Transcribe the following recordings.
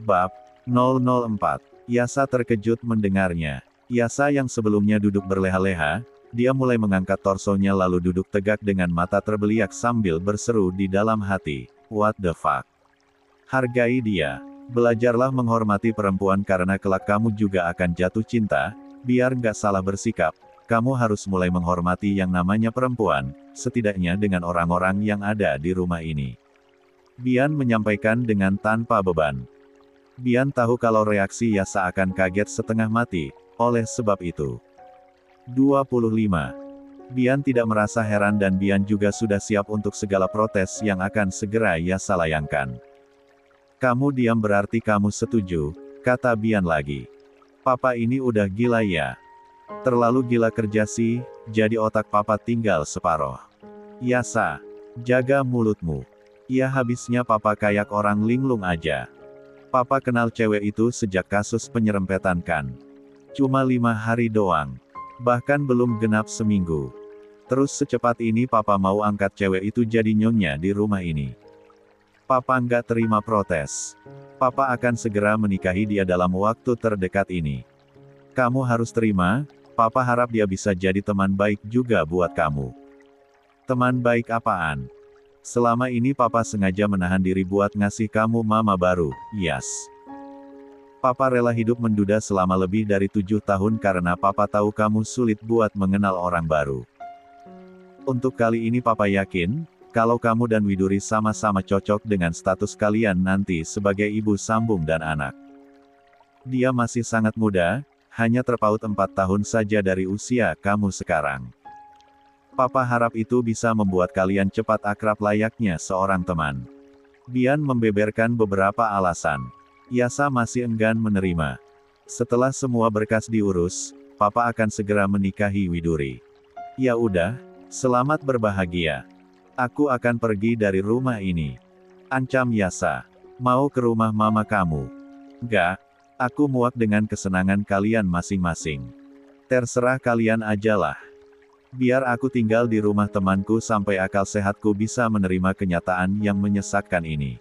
Bab 004. Yasa terkejut mendengarnya. Yasa yang sebelumnya duduk berleha-leha, dia mulai mengangkat torsonya lalu duduk tegak dengan mata terbeliak sambil berseru di dalam hati, "What the fuck?" Hargai dia. Belajarlah menghormati perempuan karena kelak kamu juga akan jatuh cinta. Biar nggak salah bersikap, kamu harus mulai menghormati yang namanya perempuan, setidaknya dengan orang-orang yang ada di rumah ini. Bian menyampaikan dengan tanpa beban. Bian tahu kalau reaksi Yasa akan kaget setengah mati, oleh sebab itu. 25. Bian tidak merasa heran dan Bian juga sudah siap untuk segala protes yang akan segera Yasa layangkan. "Kamu diam berarti kamu setuju," kata Bian lagi. "Papa ini udah gila ya. Terlalu gila kerja sih, jadi otak papa tinggal separoh." "Yasa, jaga mulutmu. Ya habisnya papa kayak orang linglung aja. Papa kenal cewek itu sejak kasus penyerempetan kan. Cuma 5 hari doang. Bahkan belum genap seminggu. Terus secepat ini papa mau angkat cewek itu jadi nyonya di rumah ini. Papa nggak terima protes. Papa akan segera menikahi dia dalam waktu terdekat ini. Kamu harus terima, papa harap dia bisa jadi teman baik juga buat kamu." "Teman baik apaan? Selama ini papa sengaja menahan diri buat ngasih kamu mama baru, Yas. Papa rela hidup menduda selama lebih dari 7 tahun karena papa tahu kamu sulit buat mengenal orang baru. Untuk kali ini papa yakin, kalau kamu dan Widuri sama-sama cocok dengan status kalian nanti sebagai ibu sambung dan anak. Dia masih sangat muda, hanya terpaut 4 tahun saja dari usia kamu sekarang. Papa harap itu bisa membuat kalian cepat akrab layaknya seorang teman." Bian membeberkan beberapa alasan. Yasa masih enggan menerima. Setelah semua berkas diurus, papa akan segera menikahi Widuri. "Ya udah, selamat berbahagia. Aku akan pergi dari rumah ini," ancam Yasa. "Mau ke rumah mama kamu?" "Enggak, aku muak dengan kesenangan kalian masing-masing. Terserah kalian ajalah. Biar aku tinggal di rumah temanku sampai akal sehatku bisa menerima kenyataan yang menyesakkan ini."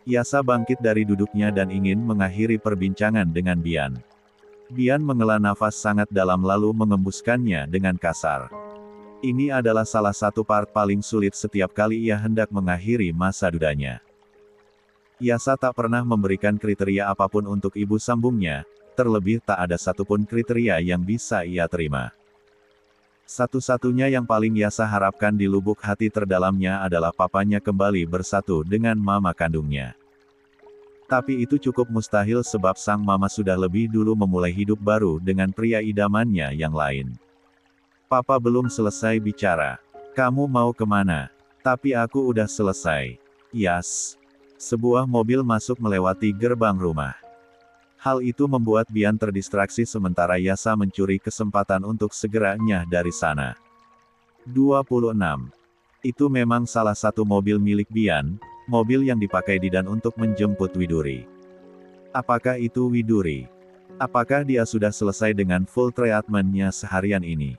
Yasa bangkit dari duduknya dan ingin mengakhiri perbincangan dengan Bian. Bian menghela nafas sangat dalam lalu mengembuskannya dengan kasar. Ini adalah salah satu part paling sulit setiap kali ia hendak mengakhiri masa dudanya. Yasa tak pernah memberikan kriteria apapun untuk ibu sambungnya, terlebih tak ada satupun kriteria yang bisa ia terima. Satu-satunya yang paling Yasa harapkan di lubuk hati terdalamnya adalah papanya kembali bersatu dengan mama kandungnya. Tapi itu cukup mustahil sebab sang mama sudah lebih dulu memulai hidup baru dengan pria idamannya yang lain. "Papa belum selesai bicara. Kamu mau kemana?" "Tapi aku udah selesai, Yas." Sebuah mobil masuk melewati gerbang rumah. Hal itu membuat Bian terdistraksi sementara Yasa mencuri kesempatan untuk segera nyah dari sana. 26. Itu memang salah satu mobil milik Bian, mobil yang dipakai Didan untuk menjemput Widuri. Apakah itu Widuri? Apakah dia sudah selesai dengan full treatment-nya seharian ini?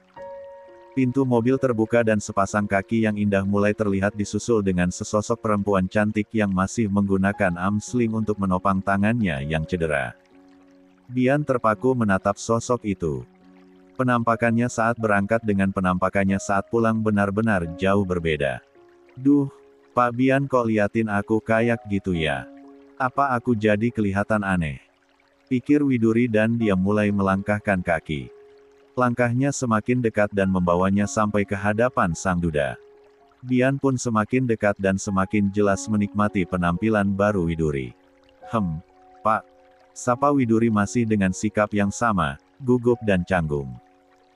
Pintu mobil terbuka dan sepasang kaki yang indah mulai terlihat disusul dengan sesosok perempuan cantik yang masih menggunakan arm sling untuk menopang tangannya yang cedera. Bian terpaku menatap sosok itu. Penampakannya saat berangkat dengan penampakannya saat pulang benar-benar jauh berbeda. "Duh, Pak Bian kok liatin aku kayak gitu ya? Apa aku jadi kelihatan aneh?" pikir Widuri dan dia mulai melangkahkan kaki. Langkahnya semakin dekat dan membawanya sampai ke hadapan sang duda. Bian pun semakin dekat dan semakin jelas menikmati penampilan baru Widuri. Pak," sapa Widuri masih dengan sikap yang sama, gugup dan canggung.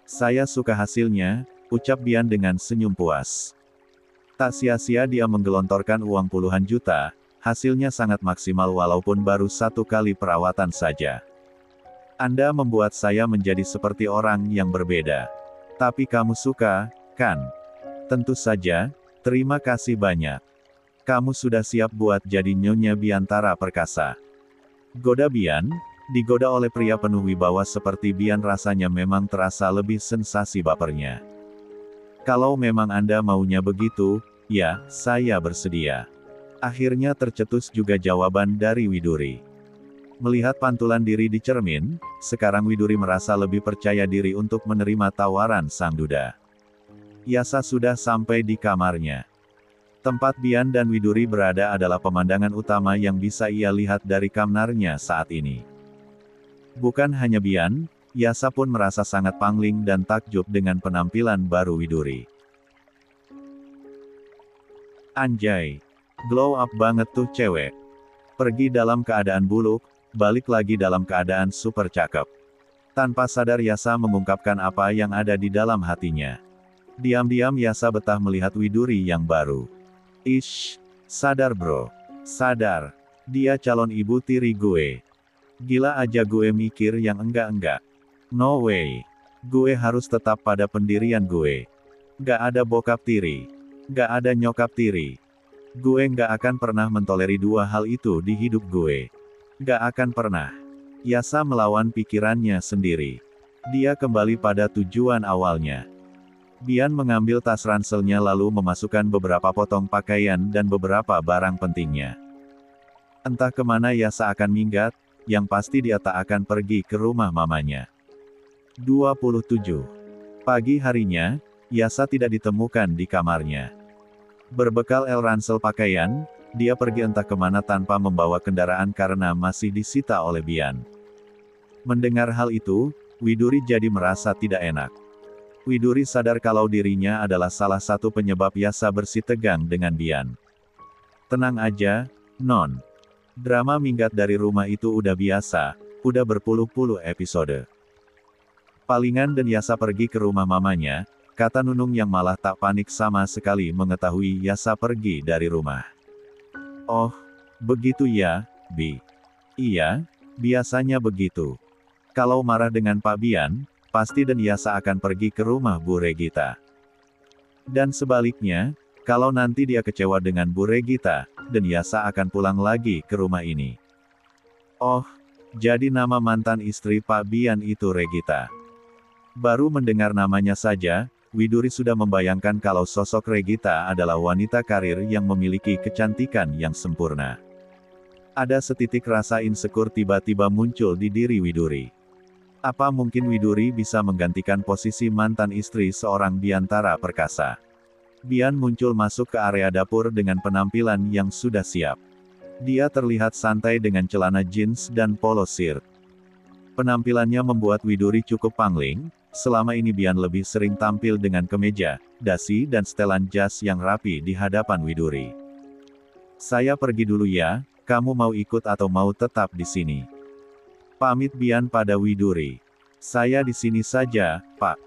"Saya suka hasilnya," ucap Bian dengan senyum puas. Tak sia-sia dia menggelontorkan uang puluhan juta, hasilnya sangat maksimal walaupun baru 1 kali perawatan saja. "Anda membuat saya menjadi seperti orang yang berbeda. Tapi kamu suka, kan?" "Tentu saja, terima kasih banyak. Kamu sudah siap buat jadi nyonya Biantara perkasa." Goda Bian, digoda oleh pria penuh wibawa seperti Bian rasanya memang terasa lebih sensasi bapernya. "Kalau memang Anda maunya begitu, ya, saya bersedia." Akhirnya tercetus juga jawaban dari Widuri. Melihat pantulan diri di cermin, sekarang Widuri merasa lebih percaya diri untuk menerima tawaran sang duda. Yasa sudah sampai di kamarnya. Tempat Bian dan Widuri berada adalah pemandangan utama yang bisa ia lihat dari kamarnya saat ini. Bukan hanya Bian, Yasa pun merasa sangat pangling dan takjub dengan penampilan baru Widuri. Anjay, glow up banget tuh cewek. Pergi dalam keadaan buluk, balik lagi dalam keadaan super cakep. Tanpa sadar Yasa mengungkapkan apa yang ada di dalam hatinya. Diam-diam Yasa betah melihat Widuri yang baru. Ish, sadar bro. Sadar. Dia calon ibu tiri gue. Gila aja gue mikir yang enggak-enggak. No way. Gue harus tetap pada pendirian gue. Gak ada bokap tiri. Gak ada nyokap tiri. Gue gak akan pernah mentoleri dua hal itu di hidup gue. Gak akan pernah. Yasa melawan pikirannya sendiri. Dia kembali pada tujuan awalnya. Bian mengambil tas ranselnya lalu memasukkan beberapa potong pakaian dan beberapa barang pentingnya. Entah kemana Yasa akan minggat, yang pasti dia tak akan pergi ke rumah mamanya. 27. Pagi harinya, Yasa tidak ditemukan di kamarnya. Berbekal ransel pakaian, dia pergi entah kemana tanpa membawa kendaraan karena masih disita oleh Bian. Mendengar hal itu, Widuri jadi merasa tidak enak. Widuri sadar kalau dirinya adalah salah satu penyebab Yasa bersitegang dengan Bian. Tenang aja, Non. Drama minggat dari rumah itu udah biasa, udah berpuluh-puluh episode. Palingan dan Yasa pergi ke rumah mamanya, kata Nunung yang malah tak panik sama sekali mengetahui Yasa pergi dari rumah. Oh, begitu ya, Bi. Iya, biasanya begitu. Kalau marah dengan Pak Bian, pasti dan Yasa akan pergi ke rumah Bu Regita. Dan sebaliknya, kalau nanti dia kecewa dengan Bu Regita, dan Yasa akan pulang lagi ke rumah ini. Oh, jadi nama mantan istri Pak Bian itu Regita. Baru mendengar namanya saja, Widuri sudah membayangkan kalau sosok Regita adalah wanita karir yang memiliki kecantikan yang sempurna. Ada setitik rasa insecure tiba-tiba muncul di diri Widuri. Apa mungkin Widuri bisa menggantikan posisi mantan istri seorang Biantara perkasa? Bian muncul masuk ke area dapur dengan penampilan yang sudah siap. Dia terlihat santai dengan celana jeans dan polo shirt. Penampilannya membuat Widuri cukup pangling. Selama ini Bian lebih sering tampil dengan kemeja, dasi dan setelan jas yang rapi di hadapan Widuri. Saya pergi dulu ya, kamu mau ikut atau mau tetap di sini? Pamit Bian pada Widuri. Saya di sini saja, Pak.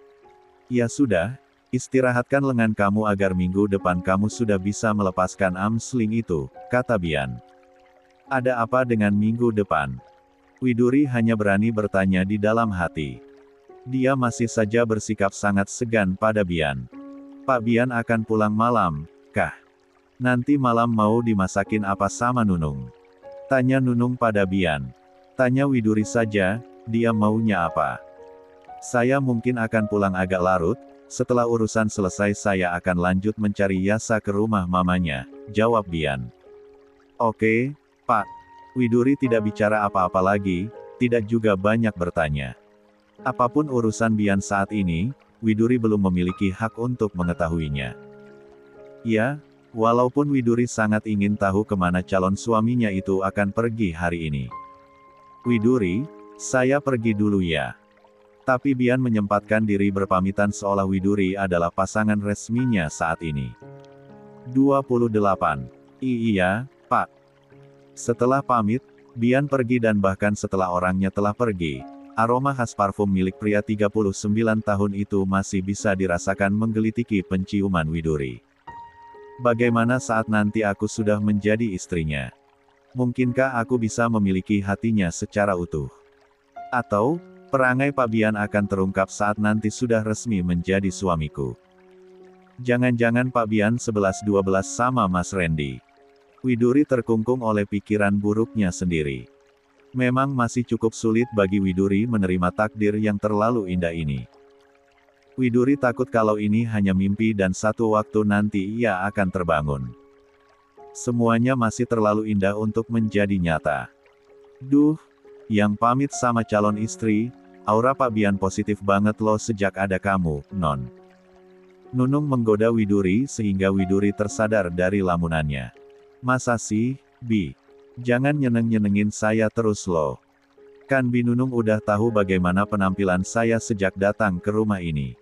Ya sudah, istirahatkan lengan kamu agar minggu depan kamu sudah bisa melepaskan arm sling itu, kata Bian. Ada apa dengan minggu depan? Widuri hanya berani bertanya di dalam hati. Dia masih saja bersikap sangat segan pada Bian. Pak Bian akan pulang malam, kah? Nanti malam mau dimasakin apa sama Nunung? Tanya Nunung pada Bian. Tanya Widuri saja, dia maunya apa? Saya mungkin akan pulang agak larut, setelah urusan selesai saya akan lanjut mencari Yasa ke rumah mamanya, jawab Bian. Oke, Pak. Widuri tidak bicara apa-apa lagi, tidak juga banyak bertanya. Apapun urusan Bian saat ini, Widuri belum memiliki hak untuk mengetahuinya. Ya, walaupun Widuri sangat ingin tahu kemana calon suaminya itu akan pergi hari ini. Widuri, saya pergi dulu ya. Tapi Bian menyempatkan diri berpamitan seolah Widuri adalah pasangan resminya saat ini. 28. Iya, Pak. Setelah pamit, Bian pergi dan bahkan setelah orangnya telah pergi, aroma khas parfum milik pria 39 tahun itu masih bisa dirasakan menggelitiki penciuman Widuri. Bagaimana saat nanti aku sudah menjadi istrinya? Mungkinkah aku bisa memiliki hatinya secara utuh? Atau, perangai Pak Bian akan terungkap saat nanti sudah resmi menjadi suamiku? Jangan-jangan Pak Bian 11-12 sama Mas Randy? Widuri terkungkung oleh pikiran buruknya sendiri. Memang masih cukup sulit bagi Widuri menerima takdir yang terlalu indah ini. Widuri takut kalau ini hanya mimpi dan satu waktu nanti ia akan terbangun. Semuanya masih terlalu indah untuk menjadi nyata. Duh, Yang pamit sama calon istri, aura Pak Bian positif banget loh sejak ada kamu, Non. Nunung menggoda Widuri sehingga Widuri tersadar dari lamunannya. Masa sih, Bi? Jangan nyeneng-nyenengin saya terus loh. Kan Bi Nunung udah tahu bagaimana penampilan saya sejak datang ke rumah ini.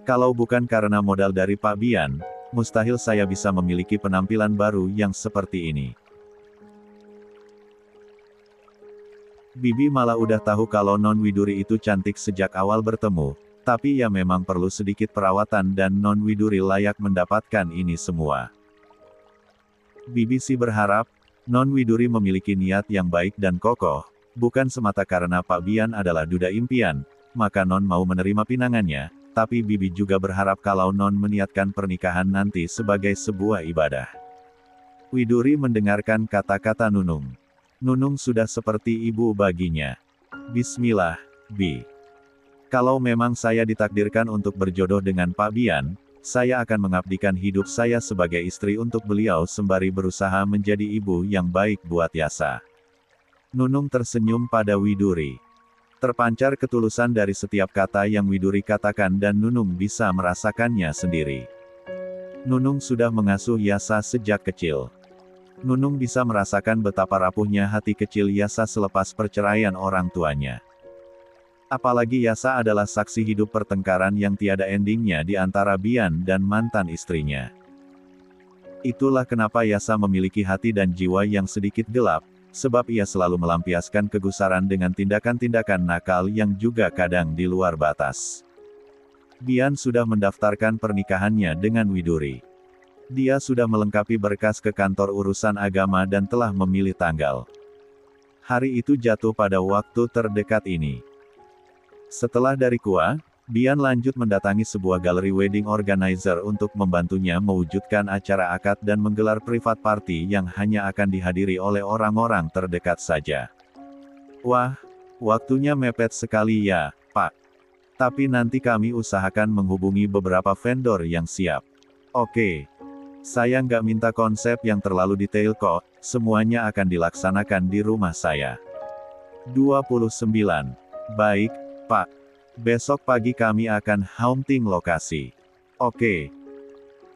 Kalau bukan karena modal dari Pak Bian, mustahil saya bisa memiliki penampilan baru yang seperti ini. Bibi malah udah tahu kalau Non Widuri itu cantik sejak awal bertemu, tapi ya memang perlu sedikit perawatan dan Non Widuri layak mendapatkan ini semua. Bibi sih berharap, Non Widuri memiliki niat yang baik dan kokoh, bukan semata karena Pak Bian adalah duda impian, maka Non mau menerima pinangannya, tapi Bibi juga berharap kalau Non meniatkan pernikahan nanti sebagai sebuah ibadah. Widuri mendengarkan kata-kata Nunung. Nunung sudah seperti ibu baginya. Bismillah, Bi. Kalau memang saya ditakdirkan untuk berjodoh dengan Pak Bian, saya akan mengabdikan hidup saya sebagai istri untuk beliau sembari berusaha menjadi ibu yang baik buat Yasa. Nunung tersenyum pada Widuri. Terpancar ketulusan dari setiap kata yang Widuri katakan dan Nunung bisa merasakannya sendiri. Nunung sudah mengasuh Yasa sejak kecil. Nunung bisa merasakan betapa rapuhnya hati kecil Yasa selepas perceraian orang tuanya. Apalagi Yasa adalah saksi hidup pertengkaran yang tiada endingnya di antara Bian dan mantan istrinya. Itulah kenapa Yasa memiliki hati dan jiwa yang sedikit gelap, sebab ia selalu melampiaskan kegusaran dengan tindakan-tindakan nakal yang juga kadang di luar batas. Bian sudah mendaftarkan pernikahannya dengan Widuri. Dia sudah melengkapi berkas ke kantor urusan agama dan telah memilih tanggal. Hari itu jatuh pada waktu terdekat ini. Setelah dari Kua, Bian lanjut mendatangi sebuah galeri wedding organizer untuk membantunya mewujudkan acara akad dan menggelar private party yang hanya akan dihadiri oleh orang-orang terdekat saja. Wah, waktunya mepet sekali ya, Pak. Tapi nanti kami usahakan menghubungi beberapa vendor yang siap. Oke. Saya nggak minta konsep yang terlalu detail kok, semuanya akan dilaksanakan di rumah saya. 29. Baik, Pak. Besok pagi kami akan haunting lokasi. Oke.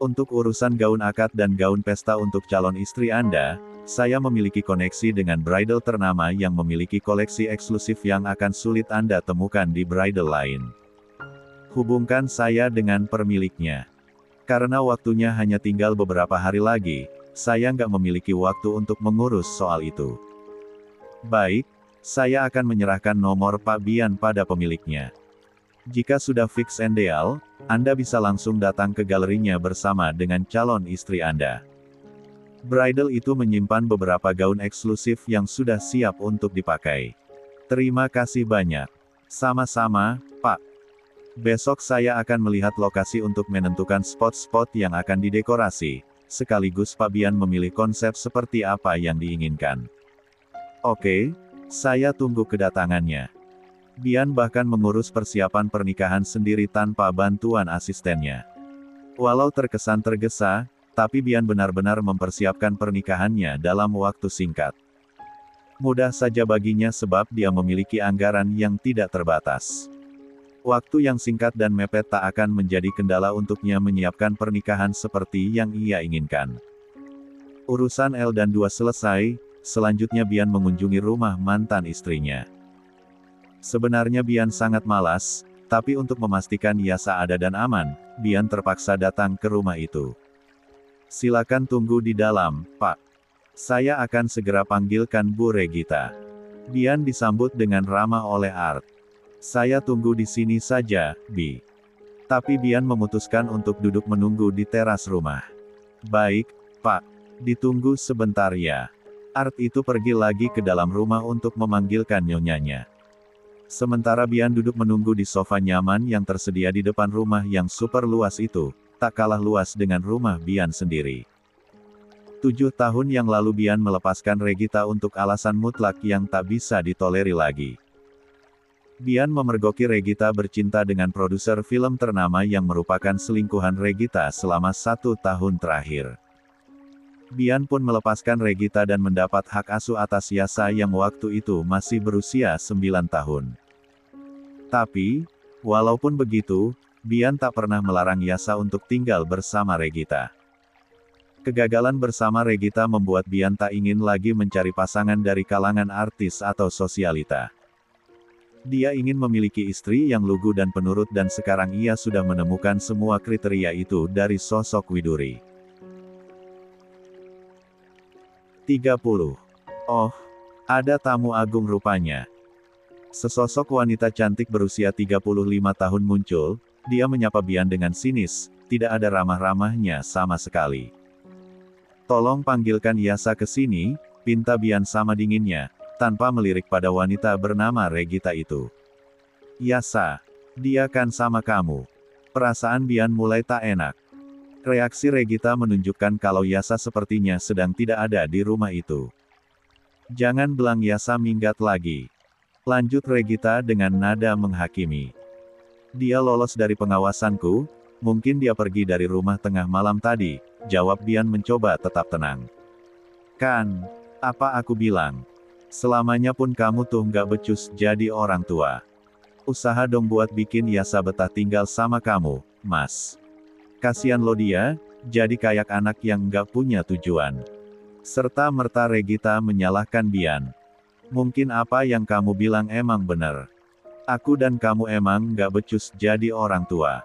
Untuk urusan gaun akad dan gaun pesta untuk calon istri Anda, saya memiliki koneksi dengan bridal ternama yang memiliki koleksi eksklusif yang akan sulit Anda temukan di bridal lain. Hubungkan saya dengan pemiliknya. Karena waktunya hanya tinggal beberapa hari lagi, saya nggak memiliki waktu untuk mengurus soal itu. Baik, saya akan menyerahkan nomor Pak Bian pada pemiliknya. Jika sudah fix and deal, Anda bisa langsung datang ke galerinya bersama dengan calon istri Anda. Bridal itu menyimpan beberapa gaun eksklusif yang sudah siap untuk dipakai. Terima kasih banyak. Sama-sama, Pak. Besok saya akan melihat lokasi untuk menentukan spot-spot yang akan didekorasi, sekaligus Pak Bian memilih konsep seperti apa yang diinginkan. Oke, saya tunggu kedatangannya. Bian bahkan mengurus persiapan pernikahan sendiri tanpa bantuan asistennya. Walau terkesan tergesa, tapi Bian benar-benar mempersiapkan pernikahannya dalam waktu singkat. Mudah saja baginya sebab dia memiliki anggaran yang tidak terbatas. Waktu yang singkat dan mepet tak akan menjadi kendala untuknya menyiapkan pernikahan seperti yang ia inginkan. Urusan L dan 2 selesai, selanjutnya Bian mengunjungi rumah mantan istrinya. Sebenarnya Bian sangat malas, tapi untuk memastikan Yasa ada dan aman, Bian terpaksa datang ke rumah itu. Silakan tunggu di dalam, Pak. Saya akan segera panggilkan Bu Regita. Bian disambut dengan ramah oleh Art. Saya tunggu di sini saja, Bi. Tapi Bian memutuskan untuk duduk menunggu di teras rumah. Baik, Pak. Ditunggu sebentar ya. Art itu pergi lagi ke dalam rumah untuk memanggilkan nyonyanya. Sementara Bian duduk menunggu di sofa nyaman yang tersedia di depan rumah yang super luas itu, tak kalah luas dengan rumah Bian sendiri. 7 tahun yang lalu Bian melepaskan Regita untuk alasan mutlak yang tak bisa ditoleri lagi. Bian memergoki Regita bercinta dengan produser film ternama yang merupakan selingkuhan Regita selama 1 tahun terakhir. Bian pun melepaskan Regita dan mendapat hak asuh atas Yasa yang waktu itu masih berusia 9 tahun. Tapi, walaupun begitu, Bian tak pernah melarang Yasa untuk tinggal bersama Regita. Kegagalan bersama Regita membuat Bian tak ingin lagi mencari pasangan dari kalangan artis atau sosialita. Dia ingin memiliki istri yang lugu dan penurut dan sekarang ia sudah menemukan semua kriteria itu dari sosok Widuri. 30. Oh, ada tamu agung rupanya. Sesosok wanita cantik berusia 35 tahun muncul, dia menyapa Bian dengan sinis, tidak ada ramah-ramahnya sama sekali. Tolong panggilkan Yasa ke sini, pinta Bian sama dinginnya, tanpa melirik pada wanita bernama Regita itu. Yasa, dia kan sama kamu. Perasaan Bian mulai tak enak. Reaksi Regita menunjukkan kalau Yasa sepertinya sedang tidak ada di rumah itu. Jangan belang Yasa minggat lagi. Lanjut Regita dengan nada menghakimi. Dia lolos dari pengawasanku, mungkin dia pergi dari rumah tengah malam tadi, jawab Bian mencoba tetap tenang. Kan, apa aku bilang? Selamanya pun kamu tuh nggak becus jadi orang tua. Usaha dong buat bikin Yasa betah tinggal sama kamu, Mas. Kasian lo dia, jadi kayak anak yang nggak punya tujuan. Serta-merta Regita menyalahkan Bian. Mungkin apa yang kamu bilang emang benar. Aku dan kamu emang nggak becus jadi orang tua.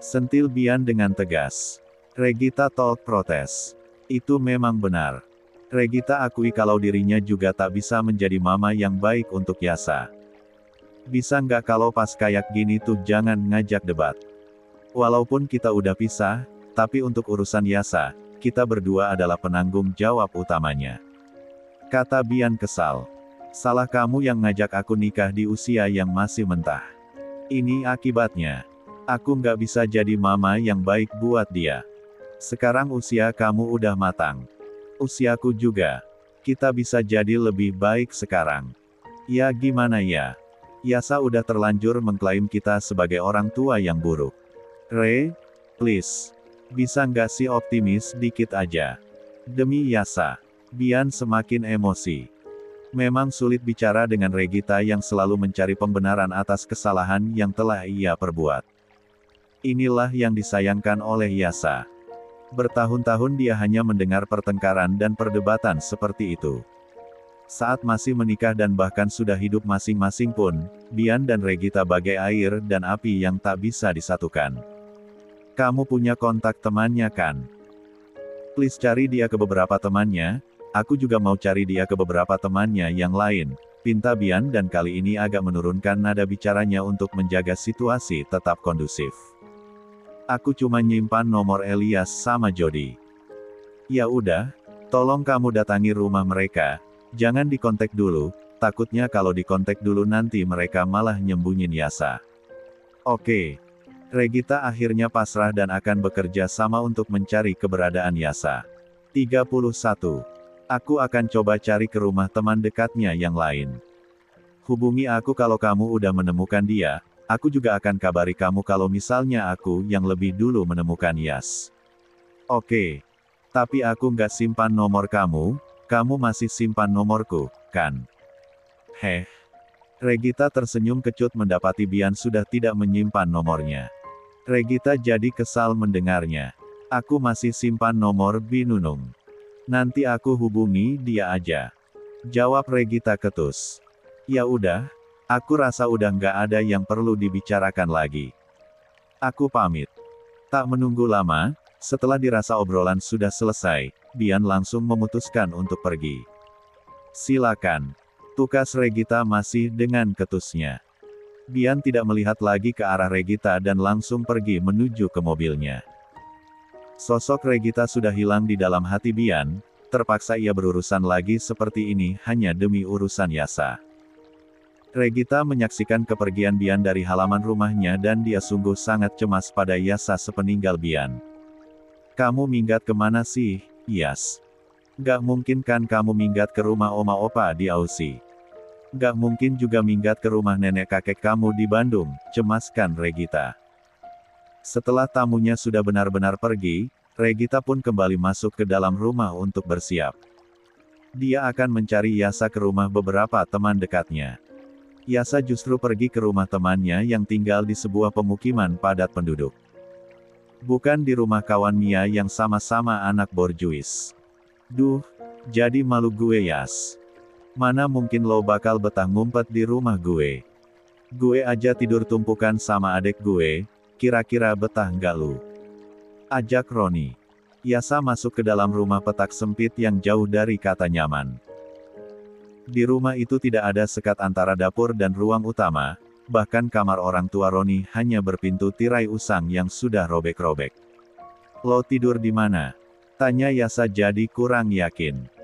Sentil Bian dengan tegas. Regita tolak protes. Itu memang benar. Regita akui kalau dirinya juga tak bisa menjadi mama yang baik untuk Yasa. Bisa nggak kalau pas kayak gini tuh jangan ngajak debat. Walaupun kita udah pisah, tapi untuk urusan Yasa, kita berdua adalah penanggung jawab utamanya. Kata Bian kesal. Salah kamu yang ngajak aku nikah di usia yang masih mentah. Ini akibatnya. Aku nggak bisa jadi mama yang baik buat dia. Sekarang usia kamu udah matang. Usiaku juga. Kita bisa jadi lebih baik sekarang. Ya gimana ya? Yasa udah terlanjur mengklaim kita sebagai orang tua yang buruk. Please. Bisa nggak sih optimis dikit aja? Demi Yasa. Bian semakin emosi. Memang sulit bicara dengan Regita yang selalu mencari pembenaran atas kesalahan yang telah ia perbuat. Inilah yang disayangkan oleh Yasa. Bertahun-tahun dia hanya mendengar pertengkaran dan perdebatan seperti itu. Saat masih menikah dan bahkan sudah hidup masing-masing pun, Bian dan Regita bagai air dan api yang tak bisa disatukan. Kamu punya kontak temannya kan? Please cari dia ke beberapa temannya, aku juga mau cari dia ke beberapa temannya yang lain, pinta Bian dan kali ini agak menurunkan nada bicaranya untuk menjaga situasi tetap kondusif. Aku cuma nyimpan nomor Elias sama Jody. Ya udah, tolong kamu datangi rumah mereka, jangan dikontak dulu, takutnya kalau dikontak dulu nanti mereka malah nyembunyin Yasa. Oke. Regita akhirnya pasrah dan akan bekerja sama untuk mencari keberadaan Yasa. 31. Aku akan coba cari ke rumah teman dekatnya yang lain. Hubungi aku kalau kamu udah menemukan dia. Aku juga akan kabari kamu kalau misalnya aku yang lebih dulu menemukan Yas. Oke. Tapi aku nggak simpan nomor kamu masih simpan nomorku, kan? Heh. Regita tersenyum kecut mendapati Bian sudah tidak menyimpan nomornya. Regita jadi kesal mendengarnya. Aku masih simpan nomor Binunung. Nanti aku hubungi dia aja. Jawab Regita ketus. Ya udah. Aku rasa udah nggak ada yang perlu dibicarakan lagi. Aku pamit. Tak menunggu lama, setelah dirasa obrolan sudah selesai, Bian langsung memutuskan untuk pergi. Silakan. Tukas Regita masih dengan ketusnya. Bian tidak melihat lagi ke arah Regita dan langsung pergi menuju ke mobilnya. Sosok Regita sudah hilang di dalam hati Bian, terpaksa ia berurusan lagi seperti ini hanya demi urusan Yasa. Regita menyaksikan kepergian Bian dari halaman rumahnya dan dia sungguh sangat cemas pada Yasa sepeninggal Bian. Kamu minggat kemana sih, Yas? Gak mungkin kan kamu minggat ke rumah oma opa di Aussie. Gak mungkin juga minggat ke rumah nenek kakek kamu di Bandung, cemaskan Regita. Setelah tamunya sudah benar-benar pergi, Regita pun kembali masuk ke dalam rumah untuk bersiap. Dia akan mencari Yasa ke rumah beberapa teman dekatnya. Yasa justru pergi ke rumah temannya yang tinggal di sebuah pemukiman padat penduduk. Bukan di rumah kawan Mia yang sama-sama anak borjuis. Duh, jadi malu gue Yas. Mana mungkin lo bakal betah ngumpet di rumah gue. Gue aja tidur tumpukan sama adek gue, kira-kira betah nggak lu? Ajak Roni. Yasa masuk ke dalam rumah petak sempit yang jauh dari kata nyaman. Di rumah itu tidak ada sekat antara dapur dan ruang utama, bahkan kamar orang tua Roni hanya berpintu tirai usang yang sudah robek-robek. Lo tidur di mana? Tanya Yasa jadi kurang yakin.